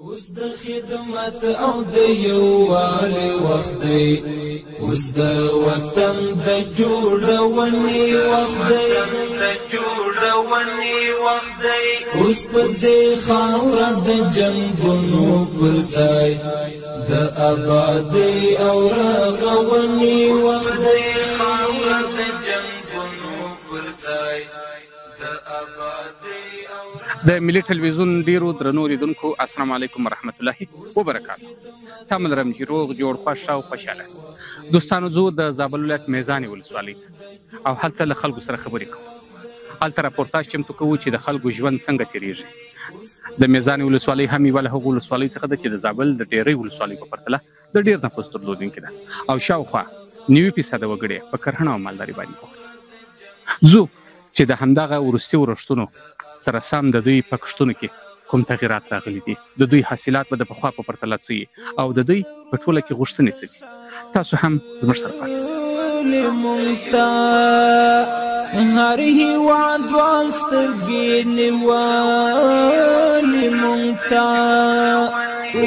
اوس د خدمت او د یووالي وخت دی، اوس د وطن د جوړونې وخت دی، اوس په دې خاوره د جنګونو پر ځای د آبادۍ او رغونې وخت دی. د ملي ټلویزیون ډیرو درنو لیدونکو السلام علیکم ورحمت الله وبرکاته. تاسو لرم چې روغ جوړ خوښ او خوشاله است. دوستانو زه د زابل ولایت میزانې ولسوالۍ او هلته له خلکو سره خبرې کوم. هلته راپورتاژ چمتو کوو چې د خلکو ژوند څنګه تیریږي. د میزانې ولسوالۍ هم یوه له هغو ولسوالیو څخه ده چې د زابل د ډیرۍ ولسوالۍ په پرتله د ډیر نفوس درلودونکې ده او شاوخوا 90% وګړي په کرهڼه او مالداري باندې بوخت دي. زه چې د همدغه وروستي ورښتونو سره سم د دوی په کښتونو کې کوم تغیرات راغلي دي، د دوی حاصلات به د پخوا په پرتله څه وي او د دوی په ټوله کې غوښتنې څه دي، تاسو هم زموږ سره پاتې شئ. هر هیواد وال سترګې نیولې مونږ ته،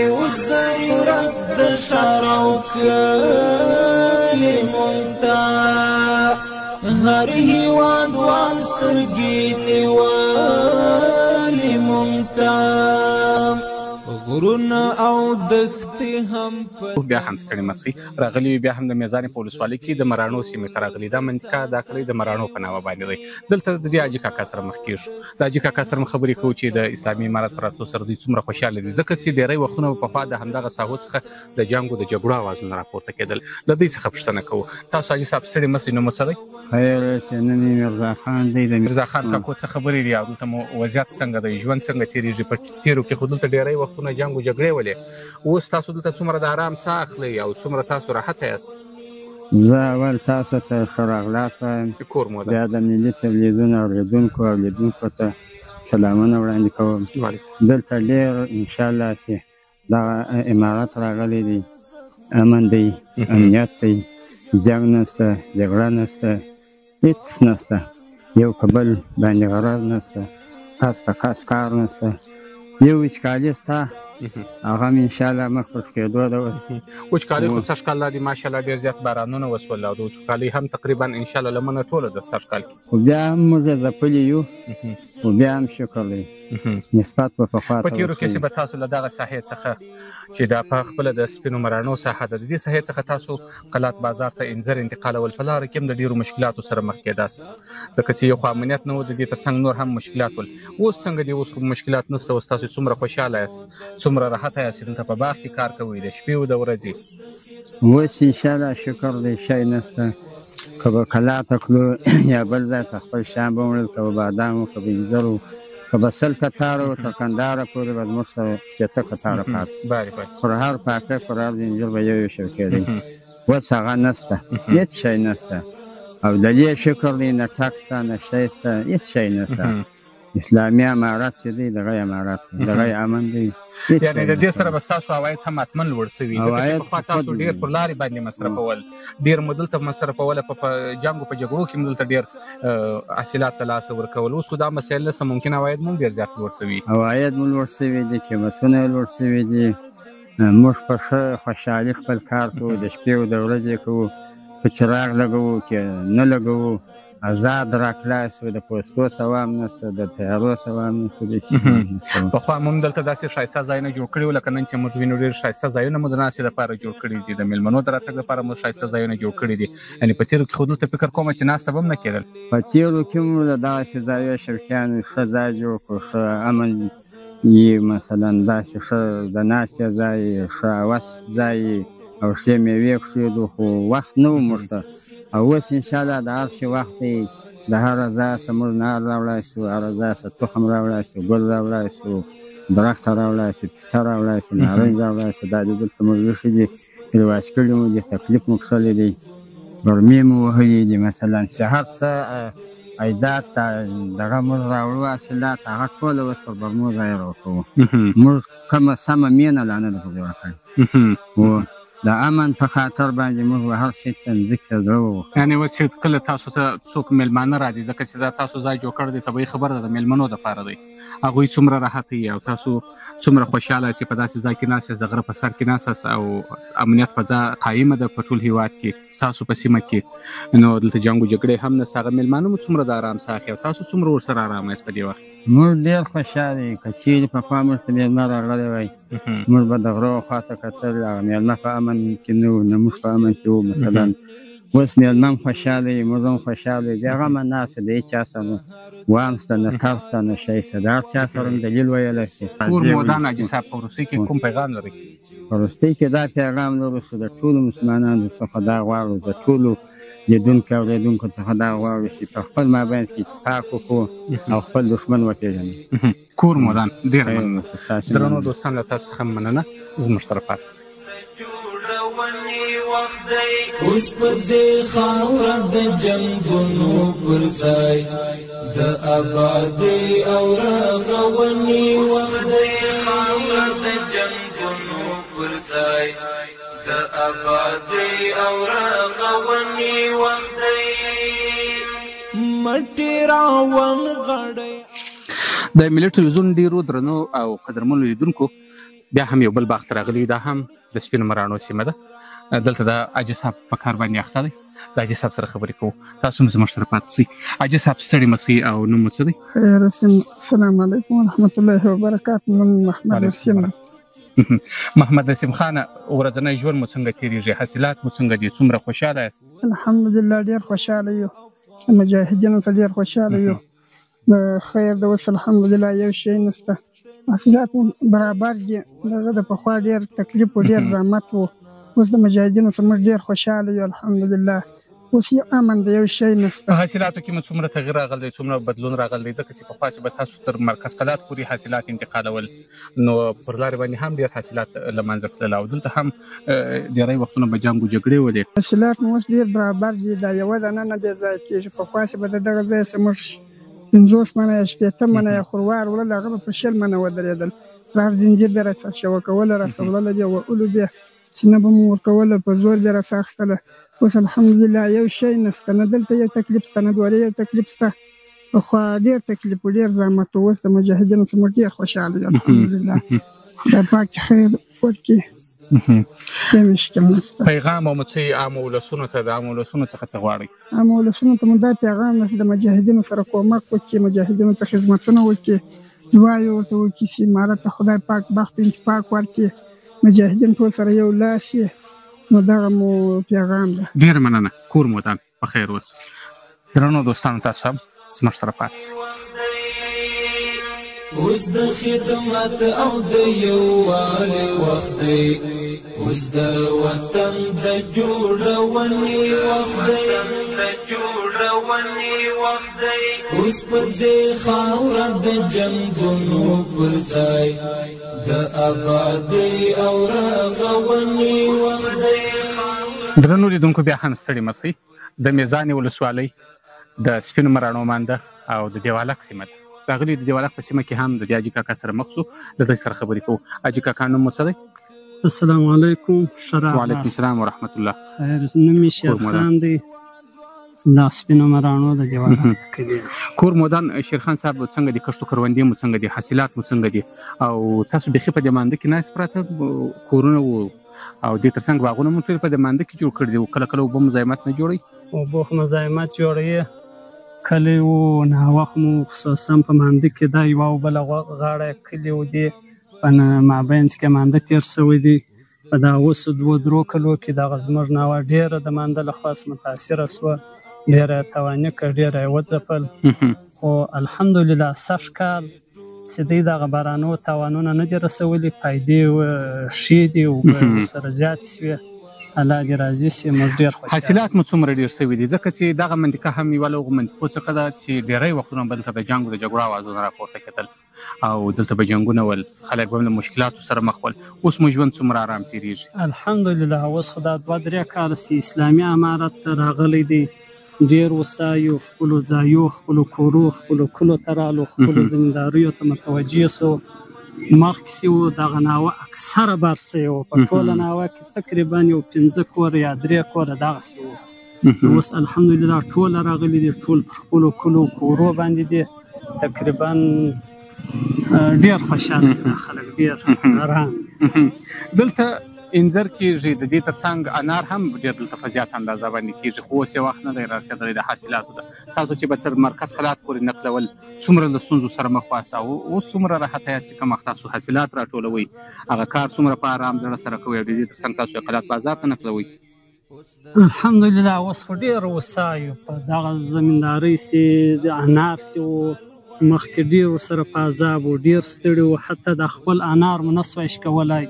اوس ضرورت د ښار او کلي مونږ ته، هر هیواد وال سترګې نیولې مونږ ته، غرونه او دښتې هم بیا هم ستړي مه شئ. راغلي بیا هم د میزانې په ولسوالۍ کې د مراڼو سیمې ته راغلي. دا منطقه دا کلی د مراڼو په نامه باندې دی. دلته د دې حاجي کاکا سره مخ کېږو. د حاجي کاکا سره مو خبرې کوو چې د اسلامي امارت په راتلو سره دوی څومره خوشحاله دي، ځکه چې ډېری وختونه به پخوا د همدغه ساحو څخه د جنګو د جګړو اوازونه راپورته کېدل. له دوی څخه پوښتنه کوو. تاسو حاجي صاحب ستړي مه شئ، نوم مو څه دی؟ خیر چې نن یې میرزا خان دی. د میرزا خان کاکو څه خبرې دي او دلته مو وضعیت څنګه دی، ژوند څنګه تېرېږي؟ په تېرو کې خو دلته ډېری وختونه جنګ و جګړې ولې، اوس تاسو دلته څومره د آرام ساه اخلئ او څومره تاسو راحته یاست؟ زه اول تاسو ته ښه راغلاست وایم، کور مو ده. بیا د ملي تلویزیون اوریدونکو او لیدونکو ته سلامونه وړاندې کوم. دلته ډېر انشاءالله چې دغه امارت راغلی دی، امن دی، امنیت دی، جنګ نسته، جګړه نسته، هېڅ نسته، یو په بل باندې غرض نسته، کس په کس کار نسته، یو وچکالي سته هغه هم انشاءالله مخ پر کېدو ده. وچکالي خو سږکال لا دي ماشاءالله ډېر زیات بارانونه وسول او د وچکالۍ هم تقریبا انشاءالله لمنه ټوله ده سږکال کې، خو بیا هم موږ ځپلي یو، خو بیا هم شکر دی نسبت په پخوا ته. په تېرو کې چې به تاسو له دغه ساحې څخه چې دا په خپله د سپینو مراڼو ساحه ده، د دې ساحې څخه تاسو قلات بازار ته انځر انتقالول، په لاره کې هم د ډېرو مشکلاتو سره مخ کېداست، ځکه چې یو خو امنیت نه و، د دې تر څنګ نور هم مشکلات ول. اوس څنګه دي؟ اوس خو مشکلات نسته، اوس تاسو څومره خوشحاله یاست، څومره راحته یاست چې دلته په باغ کې کار کوئ د شپې او د ورځې؟ اوس انشاءالله شکر دی، شی نسته. که به کلا ته کړو یا بل ځای ته خپل شیان به وړل، که به بادام و، که به انځر و، که به 100 کتاره و، تر کندهاره پورې به زموږ سره 60 کتاره پاتې شي. پر هر پاکټ پر هر انځر به یو شی کېدی. اوس هغه نسته، هېڅ شی نسته او د دې شکر دی، نه ټکس شته نه شی شته، هېڅ شی نسته. اسلامي امارت چې دی دغه امارت دی، دغه امن دی. یعنې د دې سره به ستاسو عواید هم حتما لوړ سوي، ځکه چې پخوا تاسو ډېر پر لارې باندې مصرفول، ډېر مو دلته مصرفوله، په جنګو په جګړو کې مو دلته ډېر حاصلات ته لاس ورکول. اوس خو دا مسایل نسته، ممکن عواید مو ډېر زیات لوړ سوي، عواید مو لوړ سوي دي، قیمتونه یې لوړ سوي دي. موږ په ښه خوشحالي خپل کار کوو، د شپې او د ورځې کوو، په چراغ لګوو کې نه لګوو، آزاد راخلاص و، د پوستو سوام نسته، د تیارو سوام نسته. پخوا مو هم دلته داسې ښایسته ځایونه جوړ کړي وو، لکه نن چې موږ وینو ډېر ښایسته ځایونه مو د ناستې دپاره جوړ کړي دي، د مېلمنو د راتګ لپاره مو ښایسته ځایونه جوړ کړي دي. یعنې په تېرو کې خو دلته فکر کومه چې ناسته به هم نه کېدل. په تېرو کې مو د دغسې ځایو شوقیانو ښه ځای جوړ کړو، ښه امن یي، مثلا داسې ښه د ناستې ځای، ښه هوس ځای او ښې مېوې کښېږدو، خو وخت نه و موږ ته. او اوس انشاءالله د هر شي وخت دی، د هره ځایه څخه موږ نهر راوړی شو، هره ځایه څخه تخم راوړی شو، ګل راوړی شو، درخته راوړی شو، پسته راوړی شو، نارنج راوړی شو. دا دې دلته موږ ایښي دي، رواج کړي مو دي، تکلیف مو کښلی دی، ګرمې مو وهلي دي. مثلا چې هر څه عایدات دغه موږ راوړو حاصلات، هغه ټوله اوس پر برمو ځای راکوو. موږ کومه سمه مینه لا نه ده په جوړه کړې. د امن په خاطر باندې موږ به هر شي ته ځمکې ته زړه ووهو. یعنې اوس چې کله تاسو ته څوک میلمانه راځي، ځکه چې دا تاسو ځای جوړ کړی دی طبیعي خبره ده د میلمنو دپاره دی، هغوی څومره راحت وي او تاسو څومره خوشحاله چې په داسې ځای کې ناست یاست، د غره په سر کې ناست یاست او امنیت فضا قایمه ده په ټول هېواد کې ستاسو په سیمه کې، نو دلته جنګ و جګړې هم نشته، هغه میلمانه مو څومره د ارام ساه اخلي او تاسو څومره ورسره ارامه یاست په دې وخت؟ موږ ډېر خوشحاله یو. که چېرې پخوا موږ ته مېلمه راغلی وای موږ به د غرو خواته کتل، هغه مېلمه په امن کې نه وو، نه موږ په امن کې وو. مثلا اوس مېلمه هم خوشحاله یي، موږ هم خوشحاله یو. بې غمه ناست یو، د هېچ چا سره نه وام شته، نه کار شته، نه شی شته، د هر چا سره هم دلیل ویلی شي. کور مودان حاجي صاحب په وروستۍ کې کوم پیغام لري؟ په وروستۍ کې دا پیغام لرو چې د ټولو مسلمانانو څخه دا غواړو، د ټولو لیدونکو اورېدونکو څخه دا غواړو چې په خپل مابینځ کې اتفاق وکړو او خپل دښمن وپېژنو. کور مودان ډېره مننه. درنو دوستانو له تاسو څخه مننه، زموږ سره پاتې شئ. اوس په دې خاوره د جنګونو پر ځای د آبادۍ او رغونې وخت دی، خاوره د جنګونو پر ځای د آبادۍ او رغونې وخت دی، مټې راونغاړئ. د ملي ټلویزیون ډېرو درنو او قدرمنو لیدونکو بیا هم یو بل باغ ته راغلي، دا هم د سپینو مراڼو سیمه ده. دلته د حاجي صاحب په کار باندې اخته دی، د حاجي صاحب سره خبرې کوو. تاسو هم زموږ سره پاتې شئ. حاجي صاحب ستړي مه شئ او نوم مو څه دی؟ خیر السلام علیکم ورحمت الله وبرکاته. نوم محمد نسیم. محمد نسیم خانه، ورځنی ژوند مو څنګه تېرېږي؟ حاصلات مو څنګه دي؟ څومره خوشحاله یاست؟ الحمدلله ډېر خوشحاله یو، د مجاهدینو سره ډېر خوشحاله یو. د خیر د اوس الحمدلله یو شی نشته، حاصلات برابر دي. دغه د پخوا ډېر تکلیف و ډېر زحمت و، اوس د مجاهدینو سره موږ ډېر خوشحاله یو الحمدلله. اوس یو امن دی، یو شی نشته. په حاصلاتو کې مو څومره تغیر راغلی دی، څومره بدلون راغلی دی؟ ځکه چې پخوا چې به تاسو تر مرکز قلات پورې حاصلات انتقالول، نو پر لارې باندې هم ډېر حاصلات له منځه تلل او دلته هم ډېری وختونه به جنګ و جګړې ولې. حاصلات مو اوس ډېر برابر دي، دا یوه دانه نه بې ځایه کېږي. پخوا چې به د دغه ځای څخه موږ 50 منه یا 80 منه یا خوروار وړل، هغه به په 60 منه ودرېدل. پلار زنځیر به راسره شوه کوله، راسه وړله، بیا وهلو، بیا سینه به مو ورکوله، په زور بیا راسه اخیستله. اوس الحمدلله یو شی نشته، نه دلته یو تکلیف شته، نه دوالې یو تکلیف شته. پخوا ډېر تکلیف و ډېر زحمت و، اوس د مجاهدینو څخه موږ ډېر خوشحاله یو الحمدلله. خدای پاک خیر ورکړي، هیڅ مشکل نشته. پیغام او څه عامو ولسونو ته، د عامو ولسونو څخه څه غواړئ؟ عامو ولسونو ته مو دا پیغام ده چې د مجاهدینو سره کومک وکړي، مجاهدینو ته خدمتونه وکړي، دعا یې ورته وکړي چې امارت ته خدای پاک بخت و انتفاق ورکړي، مجاهدین ټول سره یو لاس شي. نو دغه مو پیغام ده. ډېره مننه. کور مودان په خیر اوس. درنو دوستانو تاسو هم زموږ سره پاتې شئ. اوس د خدمت او د یووالي وخت دی، اوس د وطن د جوړونې وخت دی، اوس په دې خاوره د جنګونو پر ځای د آبادۍ او رغونې وخت دی. درنو لیدونکو بیا هم ستړي مه شئ. د میزانې ولسوالۍ د سپینو مراڼو مانده او د دیوالک سیمه ده. راغلي د دیوالک په سیمه کې هم د حاجي کاکا سره مخ شو، له دوی سره خبرې کوو. حاجي کاکا نوم مو څه دی؟ السلام علیکم. وعلیکم السلام ورحمت الله. خیر، نوم مې شیرخان دی، د سپینو مراڼو د دیوالک کلي. کور مودان شیرخان صاحب څنګه دي؟ کښت و کروندې مو څنګه دي؟ حاصلات مو څنګه دي؟ او تاسو بیخي په دې مانده کې ناست پراته کورونه وو او دې تر څنګ باغونه مو ټول په دې مانده کې جوړ کړي دي، کله کله اوبه مزاحمت نه جوړوي؟ اوبه خو مزاحمت جوړوي، کلی و ناوخت مو خصوصا په مانده کې دا یوه او بله غاړه کلي و دي په مابینځ کې مانده تېر شوی دی. په دا اوسو 2-3 کلو کې دغه زموږ ناوه ډېره د مانده له خوا متاثره شوه، ډېره یې توانې کړ، ډېره یې وځپل. خو الحمدلله سږ کال چې دوی دغه بارانو تاوانونه نه دي رسولي، فایدې ښې دي، اوبه سره زیاتې شوې. الله دې راضي شي. موږ ډېر خوشحاله. حاصلات مو څومره ډېر شوي دي؟ ځکه چې دغه منطقه هم یوه له هغو منطقو څخه ده چې ډېری وختونه به دلته د جنګ د جګړو اوازونه راپورته کېدل او دلته به جنګونه ول، خلک به هم له مشکلاتو سره مخ ول. اوس مو ژوند څومره ارام تېرېږي؟ الحمدلله. اوس خو دا 2-3 کاله چې اسلامي امارت ته راغلی دی، ډېر وسایو، خپلو ځایو، خپلو کورو، خپلو کلو ته رالو، خپلو زمینداریو ته متوجه سو. مخکې و دغه ناوه اکثره بار سوې وه په ټوله ناوه کې تقریبا یو 5 کوره یا 3 کوره دغسې وو. اوس الحمدلله ټوله راغلي دي، ټول په خپلو کلو کورو باندې دي، تقریبا ډېر خوشحاله دي دا خلک، ډېر ارام. دلته انځر کېږي، د دې ترڅنګ انار هم ډېر دلته په زیات اندازه باندې کېږي، خو اوس یې وخت نه دی رارسېدلی د حاصلاتو ده. تاسو چې به تر مرکز قلات پورې نقلول څومره له ستونزو سره مخ واست او اوس څومره راحته یاست چې کوم وخت تاسو حاصلات راټولوئ، هغه کار څومره په ارام زړه سره کوئ او د دې ترڅنګ تاسو یې قلات بازار ته نقلوئ؟ الحمدلله اوس خو ډېر هوسا یو په دغه زمیندارۍ سې د انار سې و، مخکې ډېر ورسره په عذاب و، ډېر ستړي و، حتی د خپل انار مو نه سوای کولی،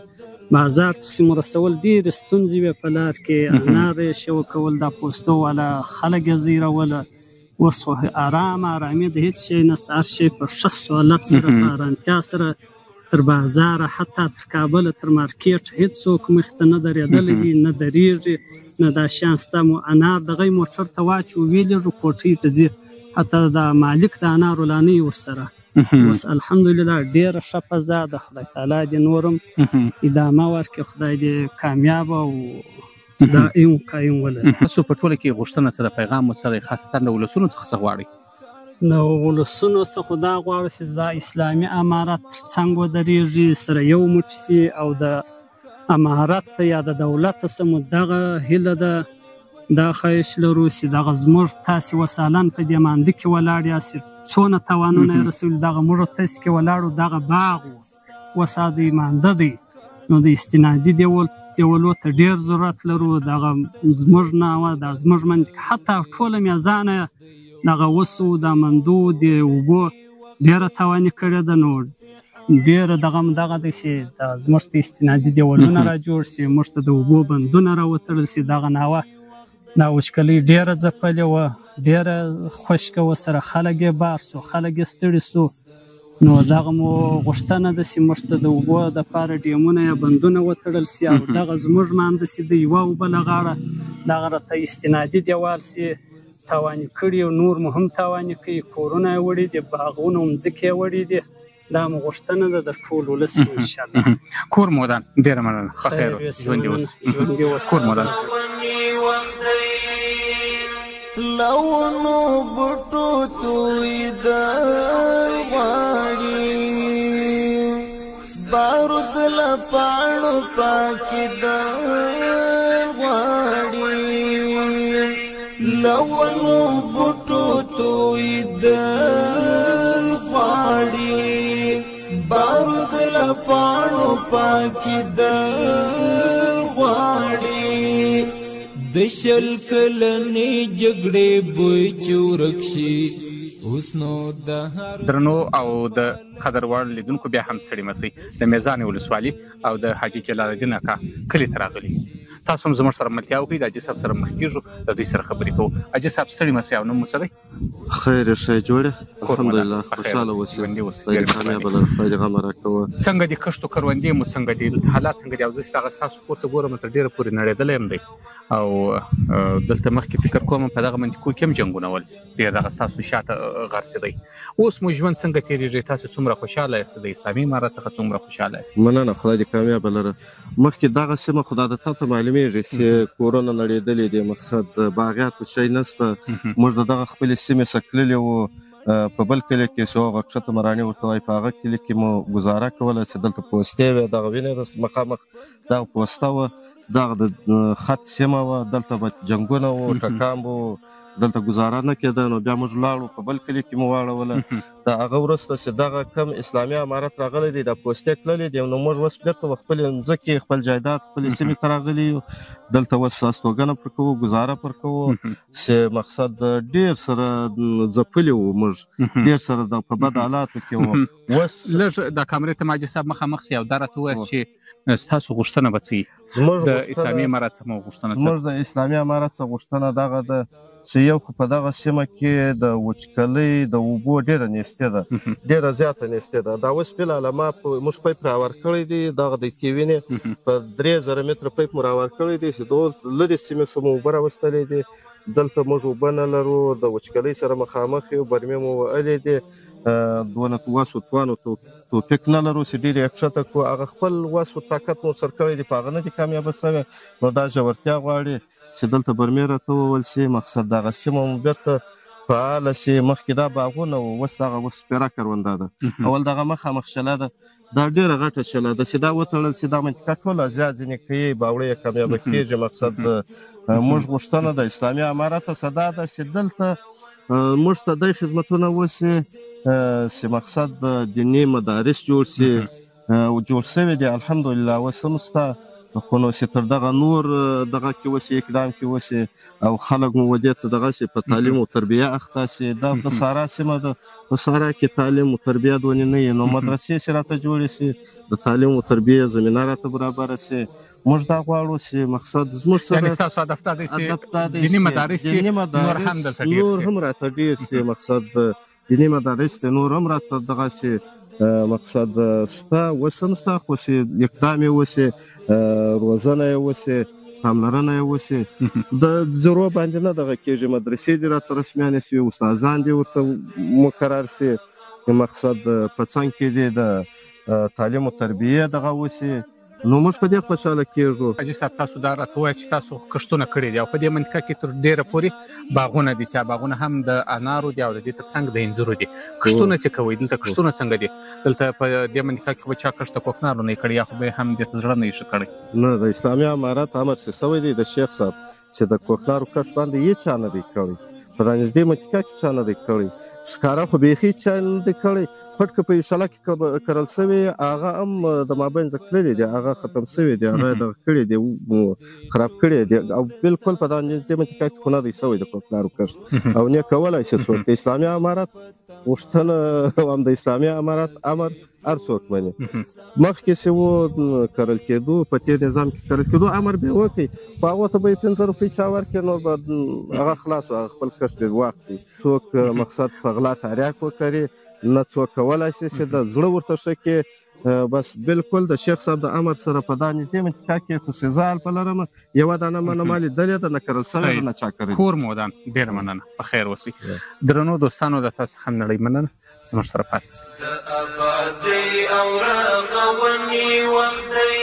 بازار ته چې مو رسول ډېرې ستونزې وې په لار کې، انار یې شوه کول، دا پوستو والا خلک یې زیروله. اوس خو ارامي د هېڅ شی نشته، هر شی په ښه سهولت سره په ارامتیا سره تر بازاره حتی تر کابله تر مارکېټ هېڅوک مخې ته نه درېدلی دي، نه درېږي، نه دا شیان سته. مو انار دغه موټر ته واچو ویلېږو کوټۍ ته ځي، حتی د مالک د انارو لا نه ورسره. اوس الحمدلله ډېره ښه فضا ده، خدای تعالی دې نورم ادامه ورکړي، خدای دې کامیابه او دائم قایم ولري. تاسو په ټوله کې غوښتنه څه ده، پیغام مو څه دی، خاصتاً د ولسونو څخه څه غواړئ؟ د ولسونو څخه خو دا غواړو چې دا اسلامي امارت تر څنګ ودرېږي، سره یو موټی سي، او د امارت یا د دولت څخه مو دغه هیله ده، دا خواهش لرو چې دغه زموږ تاسې وسالان په دې مانده کې ولاړ یاست، څونه توانونه یې رسولي، دغه موږ تاسې کې ولاړو، دغه باغ و وسا دی مانده دی، نو د استنادي دیولو ته ډېر ضرورت لرو. دغه زموږ ناوه دا زموږ منطقه حتی ټوله میزانه دغه وسو د مندو د اوبو ډېره تواني کړې ده، نو ډېره دغه دی چې زموږ ته استنادي دیولونه را جوړ سي، موږ ته د اوبو بندونه را وتړل سي. دغه ناوه دا وچکلۍ ډېره ځپلې وه، ډېره خشکه وه، سره خلک یې بار سو، خلک یې ستړي سو، نو دغه مو غوښتنه ده چې موږ ته د اوبو دپاره ډیمونه یا بندونه وتړل سي، او دغه زموږ مانده سي د یوه او بله غاړه دغه راته استنادي دیوال سي، تواني کړي، او نور مو هم تواني کوي، کورونه یې وړي دي، باغونه او مځکې یې وړي دي. دا مو غوښتنه ده د ټول ولس انشاءالله. کور مودان ډېره مننه، په خیر اوس، ژوندي اوس. کور مودان لونو بوټو تویدل غواړي، بارود له پاڼو پاکېدل غواړي، لونو بوټو تویدل غواړي، بارود له پاڼو پاکېدل غواړي، د شل کلنې جګړې بوی چې ورک شي اوس نو د درنو او د قدر وړ لیدونکو بیا هم ستړي مسئ، د میزانې ولسوالي او د حاجي جلال الدین اکا کلي ته راغلي. تاسو هم زموږ سره ملتیا وکړئ، د حاجي صاحب سره مخ کېږو، د دوی سره خبرې کوو. حاجي صاحب ستړي مسئ، او نوم مو څه دی؟ خیر ښه جوړه، الحمدلله خوشحاله اوسئ، خدای دې کامیابه لره، خدای دې غم راکوه. څنګه دي کښت و کروندې مو څنګه دي، حالات څنګه دي؟ او زه چې هغه ستاسو کور ته ګورم تر ډېره پورې نړېدلی یم دی، او دلته مخکې فکر کوم په دغه منطقو کې هم جنګونه ول، ډېر دغه ستاسو شاته غرڅېدی. اوس مو ژوند څنګه تېرېږي؟ تاسو څومره خوشحاله یاست؟ د اسلامي امارت څخه څومره خوشحاله یاست؟ مننه، خدای دې کامیابه لره. مخکې دغه سیمه خو دا د تا ته معلومېږي چې کورونه نړېدلي دي، مقصد باغیاتو شی نشته. موږ د دغه خپلې سیمې څخه تللي وو په بل کلي کې، چې هغه کښته مراني ورته وایي، په هغه کلي کې مو ګزاره کوله چې دلته پوستې وې، دغه وینې مخامخ دغه پوسته وه، دغه د خط سیمه وه، دلته به جنګونه وو، ټکان به وو، دلته ګزاره نه کېده. نو بیا موږ لاړو په بل کلي کې مو واړوله. د هغه وروسته چې دغه کم اسلامي امارت راغلی دی، دا پوستې تللي دي، نو موږ اوس بېرته خپلې مځکې، خپل جایداد، خپلې سیمې ته راغلي یو، دلته اوس استوګنه پر کوو، ګزاره پر کوو، چې مقصد ډېر سره ځپلي وو، موږ ډېر سره په بد حالاتو کې وو. اوس لږ د کامرې ته حاجي صاحب مخامخ سي، او دا راته ووایاست چې ستاسو غوښتنه به څه وي؟ د اسلامي امارت څخه مو غوښتنه څه؟ زموږ د اسلامي امارت څخه غوښتنه دغه ده چې یو خو په دغه سیمه کې د وچکلۍ د اوبو ډېره نیستي ده، ډېره زیاته نیستي ده. دا اوس فلحال موږ پیپ راور کړی دی، دغه د تیوینې په 3000 متره پیپ مو راور کړی دی، چې د لرې سیمې څخه مو اوبه راوستلې دي. دلته موږ اوبه نه لرو، د وچکلۍ سره مخامخ یو، برمې مو وهلې دي. دونه وس و توان او توفیق نه لرو چې ډېر یې ښکته کړو، هغه خپل وس و طاقت مو سر کړی دی، په هغه نه دي کامیابه سوی. نو دا ژورتیا غواړي چې دلته برمې راته وویل شي، مقصد دغه سیمه مو بېرته فعاله شي. مخکې دا باغونه وو، اوس دغه اوس سپېره کرونده ده. اول دغه مخامخ شله ده، دا ډېره غټه شله ده چې دا وتړل شي، دا منطقه ټوله زیات ځینې کوي، باوړۍ یې کامیابه کېږي. مقصد موږ غوښتنه د اسلامي امارت څخه دا ده چې دلته موږ ته داسې خدمتونه وشي چې مقصد دیني مدارس جوړ شي، جوړ شوي دي الحمدلله، اوس هم شته، خو نو چې تر دغه نور دغه کې وشي، اقدام کې وشي او خلک مو ودې ته دغه شي په تعلیم او تربیه اخته شي. دا د سارا سیمه ده، په سارا کې تعلیم او تربیه دونې نه وي، نو مدرسې چې راته جوړې شي، د تعلیم او تربیه زمینه راته برابره شي. موږ دا غواړو چې مقصد زموږ سره یعنې ستاسو هدف دا دی چې دیني مدارس نور هم راته ډېر شي، مقصد دیني مدارس ته نور هم راته دغه شي، مقصد شته، اوس هم شته، خو چې اقدام یې وشي، روزنه یې وشي، پاملرنه یې وشي. د زرو باندې نه دغه کېږي، مدرسې دې راته رسمیانې شي، استادان دې ورته مقرر شي، مقصد په څنګ کې دې د تعلیم او تربیې دغه وشي. نو موږ په دې خوشحاله کېږو. حاجي صاحب تاسو دا راته ووایه چې تاسو کښتونه کړي دي او په دې منطقه کې تر ډېره پورې باغونه دي، چې باغونه هم د انارو دي او د دې تر څنګ د انځرو دي. کښتونه چې کوئ دلته کښتونه څنګه دي؟ دلته په دې منطقه کې به چا کښت د کوکنارو نه یې کړي یا خو به یې هم دې ته زړه نه یې ښه کړی؟ نه، د اسلامي امارت امر چې شوی دی د شیخ صاحب چې د کوکنارو کښت باندې هېڅ چا نه دی کړی، په دا نږدې منطقه کې چا نه دی کړی، ښکاره خو بیخي چا نه دی کړی. پټ که په یو شله کې کرل شوی، هغه هم د مابین څخه تللی دی، هغه ختم شوی دی، هغه یې دغه کړی دی، خراب کړی دی، او بالکل په دا نږدې منطقه کې خو نه دی شوی د کوکنارو کښت، او نه یې کولی شي څوک. د اسلامي امارت غوښتنه او هم د اسلامي امارت امر هر څوک مني. مخکې چې و کرل کېدو، په تېر نظام کې کرل کېدو، امر به یې وکړي، خو هغو ته به یې 15 روپۍ چا ورکړي، نور به هغه خلاص و، هغه خپل کښت یې واخلي. څوک مقصد په غلا تاریاک وکړي، نه څوک کولی شي چې د زړه ورته ښه کړي. بس بالکل د شیخ صاحب د امر سره په دا نږدې منطقه کې خو چې زه هلته لرم، یوه دانه منه ما لیدلې ده، نه کرل شوې ده، نه چا کړې. کور مو ودان، ډېره مننه، په خیر اوسئ. درنو دوستانو، د تاسو څخه نړۍ مننه، زموږ سره پاتې شئ. د آبادۍ او رغونې وخت دی،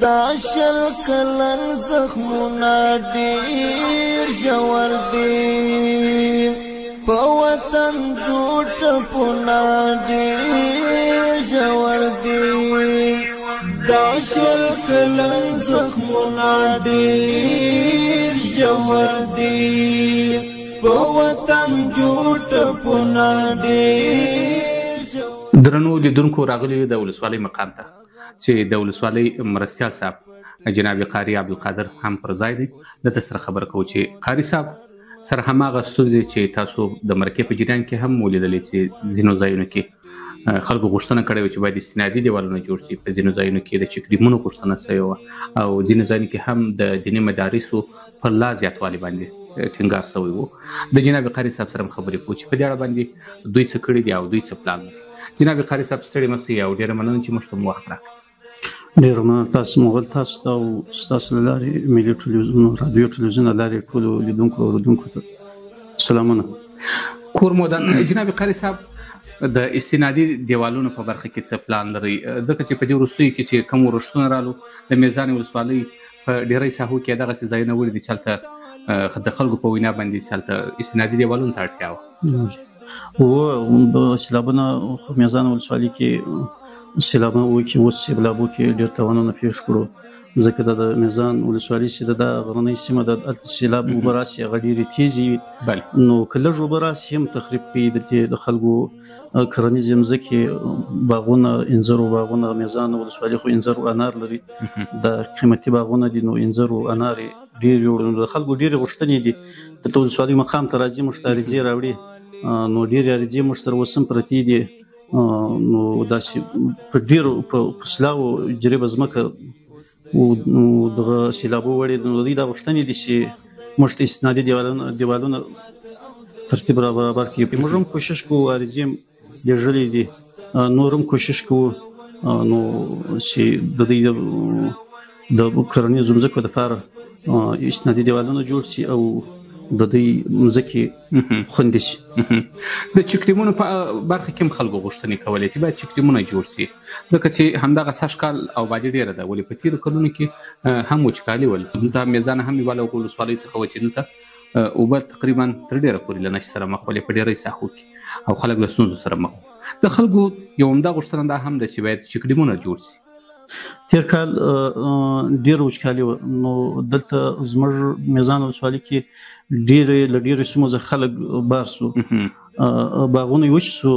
دا شل کلن زخمونه ډېر ژور دي، په وطن ټپونه ډېر ژور دي، دا شل کلن زخمونه ډېر ژور دي، په وطن ټپونه ډېر ژور. درنو لیدونکو، راغلیو د ولسوالۍ مقام ته چې د ولسوالۍ مرستیال صاحب جناب قاري عبدالقادر هم پر ځای دی. دلته سره خبره کوو چې قاري صاحب سره هماغه ستونزې چې تاسو د مرکې په جریان کې هم ولیدلې چې ځینو ځایونو کې خلکو غوښتنه کړې وه چې باید استنادي دیوالونه جوړ شي، په ځینو ځایونو کې د چکریمونو غوښتنه شوې وه، او ځینو ځایونو کې هم د دیني مدارسو پر لا زیاتوالي باندې ټینګار شوی و. د جناب قاري صاحب سره هم خبرې کوو چې په دې اړه باندې دوی څه کړي دي او دوی څه پلان لري. جناب قاري صاحب ستړي مه شئ او ډېره مننه چې موږ ته مو وخت راکړ. ډېره مننه تاسو مغل تاسو ته او ستاسو له لارې ملي ټلویزیون، رادیو ټلویزیون له لارې ټولو لیدونکو او اورېدونکو ته سلامونه. کور مو ودان. جناب قاري صاحب، د استنادي دیوالونو په برخه کې څه پلان لرئ؟ ځکه چې په دې وروستیو کې چې کوم ورښتونه رالو، د میزان ولسوالۍ په ډېری ساحو کې دغسې ځایونه ولیدي چې هلته د خلکو په وینا باندې چې هلته استنادي دیوالونو ته اړتیا وه. د سیلابونه میزان ولسوالۍ کې سیلابونه وکړي، اوس سیلابو کې ډېر تاوانونه پېښ کړو، ځکه د میزان ولسوالۍ چې د غرنۍ سیمه ده، هلته سیلاب اوبه راشي، هغه ډېرې تیزې وي، نو که لږ اوبه راشي هم تخریب کوي دلته د خلکو کرنیزې مځکې، باغونه، انځرو باغونه. میزان ولسوالۍ خو انځر او انار لري، د قیمتي باغونه دي، نو انځر او انار یې ډېر جوړ، د خلکو ډېرې غوښتنې دي. دلته ولسوالۍ مقام ته راځي، موږ ته عریضې راوړي، نو ډېرې عریضې موږ سره اوس هم پرتې دي، نو داسې په ډېرو په فصلاو جریبه ځمکه او دغه سیلابو وړې، نو دوی دا غوښتنې دي چې موږ ته استنادي دیوالونه ترتیب را برابر کړي. موږ هم کوشش کوو، عریضې هم لېږلې دي، نور هم کوشش کوو نو چې د دوی د کرنیزو ځمکو دپاره استنادي دیوالونه جوړ شي او د دوی مځکې خوندي شي. د چک ډیمونو په برخه کې هم خلکو غوښتنې کولې چې باید چک ډیمونه جوړ شي، ځکه چې همدغه سږ کال آبادي ډېره ده، ولې په تېرو کلونو کې هم وچکالي ول، دلته میزان هم یوه ولسوالۍ څخه وه چې دلته اوبه تقریبا تر ډېره پورې له نشت سره مخ ولې په ډېرۍ ساحو کې او خلک له ستونزو سره مخ. د خلکو یو عمده غوښتنه دا هم ده چې باید چک ډیمونه جوړ شي. تیر کال ډېره وچکالي وه، نو دلته زموږ میزان ولسوالۍ کې له ډېرو سیمو څخه خلک بار سو، باغونه یې وچ سو،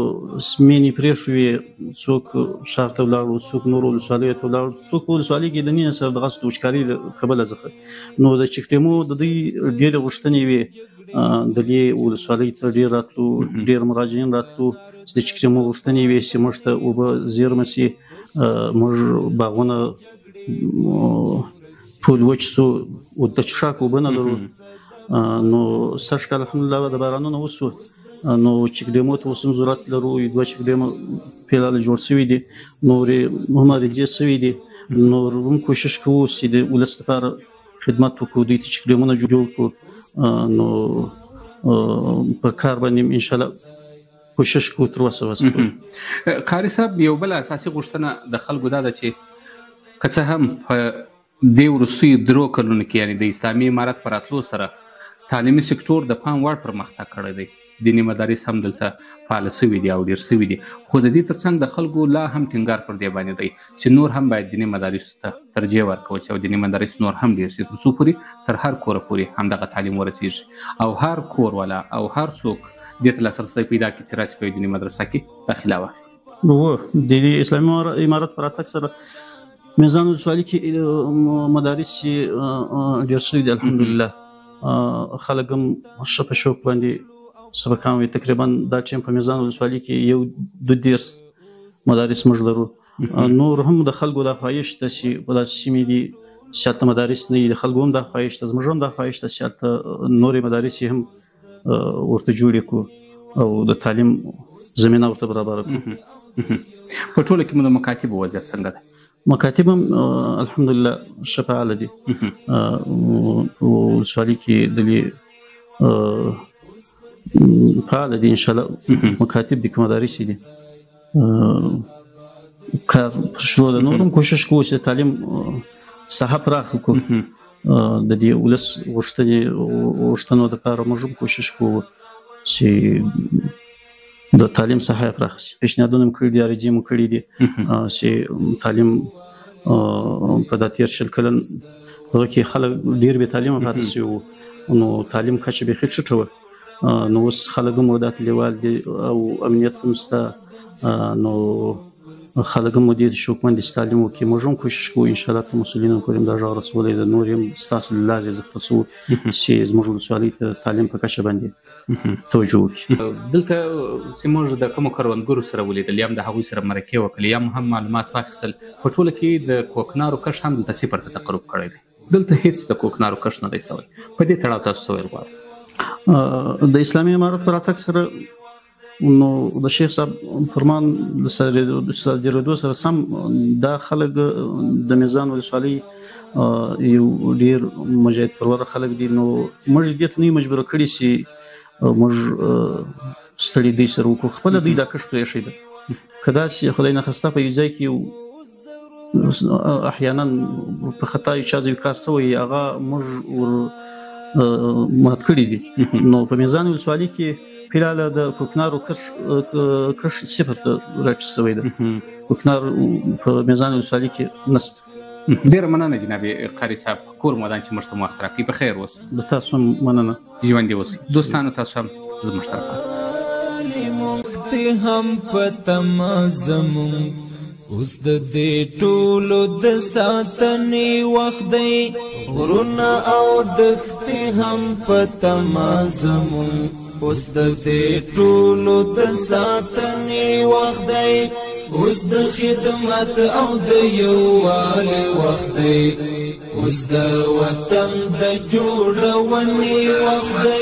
مېنې پرې شوې، څوک ښار ته ولاړو، څوک نورو ولسوالیو ته ولاړو، څوک په ولسوالۍ کې د مینې سره دغسې د وچکالۍ له کبله څخه. نو د چک ډیمو د دوی ډېرې غوښتنې وې، د دې ولسوالۍ ته ډېر راتلو، ډېر مراجعین راتلو چې د چک ډیمو غوښتنې وې چې موږ ته اوبه زیرمه سي، موږ باغونه ټول وچ سو، د څښاک اوبه نه لرو. نو سږ کال الحمدلله د بارانونو وسو، نو چک ډیمو ته اوس هم ضرورت لرو. 2 چک ډیمه فعلاً جوړ سوي دي، نورې هم عریضې سوي دي، نور هم کوشش کوو چې د ولس لپاره خدمت وکړو، دوی ته چک ډیمونه جوړ کړو. نو په کار باندې انشاءالله کوشش کوو تر اوسه. قاري صاحب، یو بل اساسي غوښتنه د خلکو دا ده چې که څه هم په دې وروستیو 3 کلونو کې یعنې د اسلامي امارت په راتلو سره تعلیمي سکتور د پام وړ پرمختګ کړی دی، دیني مدارس هم دلته فعاله سوي دي او ډېر سوي دي، خو د دې ترڅنګ د خلکو لا هم ټینګار پر دې باندې دی چې نور هم باید دیني مدارسو ته ترجیح ورکول شي او دیني مدارس نور هم ډېر شي، تر څو پورې تر هر کوره پورې همدغه تعلیم ورسېږي او هر کور والا او هر څوک دې ته لاسرسی پیدا کړي چې راشي په دیني مدرسه کې داخله واخلي. د اسلامي امارت په راتګ سره میزان ولسوالۍ کې مدارس ډېر شوي دي الحمدلله، خلک هم ښه په شوق باندې سبقان وي. تقریبا دا ټایم په میزان ولسوالۍ کې 22 مدارس موږ لرو. نور هم د خلکو دا خواهش ده چې په داسې سیمې دي چې هلته مدارس نه وي، د خلکو هم دا خواهش ده، زموږ هم دا خواهش ده چې هلته نورې مدارس یې هم ورته جوړې کړو او د تعلیم زمینه ورته برابره کړو. په ټوله کې مو د مکاتبو وضعیت څنګه دی؟ مکاتب هم الحمدلله ښه فعاله دي. په ولسوالۍ کې دلې فعاله دي انشاءالله، مکاتب دي که مدارس دي، کار شروع ده. نور هم کوشش کوو چې د تعلیم ساحه پراخه کړو، د دې ولس غوښتنو دپاره موږ هم کوشش کوو چې د تعلیم ساحه یې پراخه شي. پیشنهادونه مو کړي دي، عریضې مو کړي دي چې تعلیم په دا تېر 20 کلن هغه کې خلک ډېر بې تعلیمه پاتې سوي وو، نو تعلیم کچه بیخي ټیټه وه. نو اوس خلک هم دا کلیوال دي او امنیت هم شته، نو خلک هم دې شوقمند دي چې تعلیم وکړي. موږ هم کوشش کوو انشاءالله تر مسؤلینو پورې هم دا غږ رسولی ده، نور هم ستاسو له لارې زه رسوو چې زموږ ولسوالۍ ته تعلیم په کچه باندې توجه وکړي. دلته چې موږ د کومو کروندګرو سره ولیدل یا هم د هغوی سره مرکې وکړلې یا هم معلومات واخیستل، په ټوله کې د کوکنارو کښت هم دلته 0 ته تقرب کړی دی، دلته هېڅ د کوکنارو کښت نه دی سوی. په دې تړاو تاسو څه ویل غواړئ؟ د اسلامي امارت په راتګ سره نو د شیخ صاحب فرمان د صادرېدو سره سم دا خلک د میزان ولسوالۍ یو ډېر مجاهد پروره خلک دي، نو موږ دې ته نه یو مجبوره کړي چې موږ ستړي دوی سره وکړو، خپله دوی دا کښت پرېښی ده. که داسې خدای نخواسته په یو ځای کې احیانا په خطا یو چا ځای کار سوی هغه موږ ور مات کړي دي، نو په میزان ولسوالۍ کې فعلا د کوکنارو کښت 0 ته راټیټ شوی ده. کوکنار په میزان ولسوالۍ کې نشته. ډېره مننه جناب قاري صاحب، کور مودان چې موږ ته وخت راکړي. په خیر اوسئ. د تاسو هم مننه، ژوندي اوسئ. دوستانو تاسو هم زموږ سره پاتې شئ. هم په تمه زموږ اوس د دې ټولو د ساتنې وخت دی، غرونه او دښتې هم په تمه زموږ اوس د دې ټولو د ساتنې وخت دی، اوس د خدمت او د یووالي وخت دی، اوس د وطن د جوړونې وخت دی.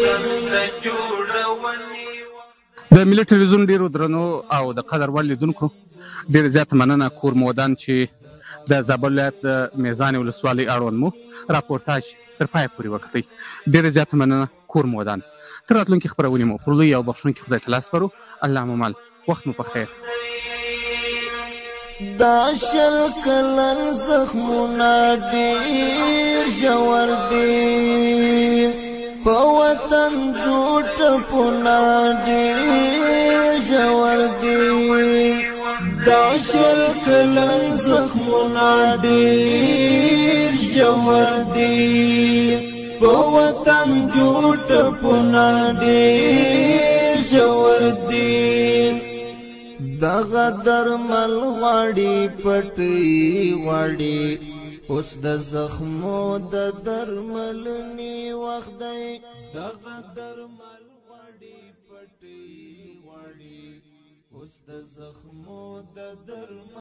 د ملي ټلویزیون ډېرو درنو او د قدر وړ لیدونکو ډېره زیاته مننه. کور مودان چې د زابل ولایت د میزان ولسوالۍ اړوند مو راپورتاژ تر پایه پورې وکړئ. ډېره زیاته مننه. کور مو ودان. تر راتلونکي خپرونې مو پر لوی او بخښونکي خدای ته لاس سپارو. الله مو مل. وخت مو په خیر. دا شل کلن زخمونه ډېر ژور دي، په وطن ټپونه ډېر ژور دي. دا شل کلن زخمونه ډېر ژور دي، په وطن ټپونه ډېر ژور دي. دغه درمل غواړي پټۍ غواړي، اوس د زخمو د درملنې وخت دی. دغه درمل غواړي پټۍ غواړي، اوس د زخمو د درمل